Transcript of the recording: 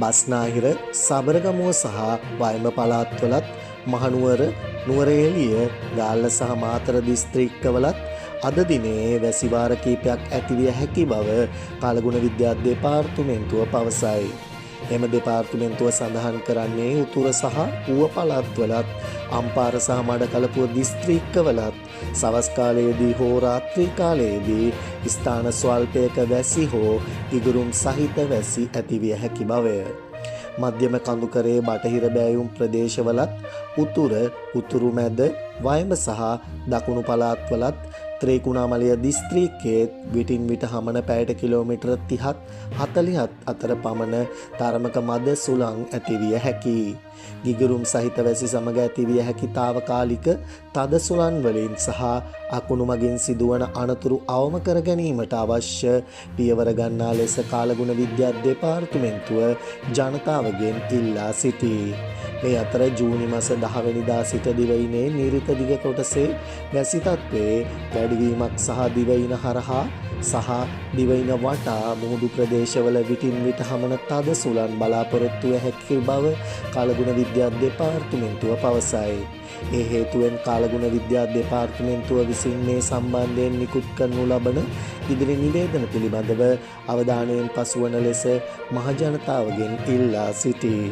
බස්නාහිර සබරගමුව සහ වයඹ පළාත්වලත් මහනුවර නුවරඑළිය ගාල්ල සහ මාතර දිස්ත්‍රික්කවලත් අද දිනේ වැසිවාර කීපයක් ඇතිවිය හැකි බව කාලගුණ විද්‍යා දෙපාර්තමේන්තුව පවසයි. එම දෙපාර්තමේන්තුව සඳහන් කරන්නේ උතුර සහ ඌව පළාත්වලත් අම්පාර සහ මඩකලපුව දිස්ත්‍රික්කවලත් සවස් කාලයේදී හෝ රාත්‍රී කාලයේදී ස්ථාන ස්වල්පයක වැසි හෝ ඉදුරුම් සහිත වැසි ඇතිවිය හැකි බවය. මධ්‍යම කඳුකරේ බටහිර බෑයුම් ප්‍රදේශවලත් උතුර උතුරු මැද වයඹ සහ දකුණු පළාත්වලත් ත්‍රිකුණාමලය දිස්ත්‍රික්කයේ විටින් විට හමන පැයට කිලෝමීටර 30ත් 40ත් අතර පමණ තරමක මද සුළං ඇතිවිය හැකියි. ගිගුරුම් සහිත වැසි සමග ඇතිවිය හැකි తాවකාලික තද සුළං වලින් සහ අකුණු මගින් සිදුවන අනතුරු අවම කර ගැනීමට අවශ්‍ය පියවර ගන්නා ලෙස කාලගුණ විද්‍යා දෙපාර්තමේන්තුව ජනතාවගෙන් ඉල්ලා සිටී. මේ අතර ජූනි මාස 10 වෙනිදා සිට දිවයිනේ නිරිත දිග කොටසේ වැසි තත්ත්වයේ වැඩිවීමක් සහ දිවයින හරහා සහ දිවයින වටා මුහුදු ප්‍රදේශවල විටින් විට හමන තද සුළං බලාපොරොත්තු හැකි බව කාලගුණ විද්‍යා දෙපාර්තමේන්තුව පවසයි. ඒ හේතුවෙන් කාලගුණ විද්‍යා දෙපාර්තමේන්තුව විසින් මේ සම්බන්ධයෙන් නිකුත් කරනු ලබන ඉදිරි නිවේදන පිළිබඳව අවධානයෙන් පසුවන ලෙස මහජනතාවගෙන් ඉල්ලා සිටී.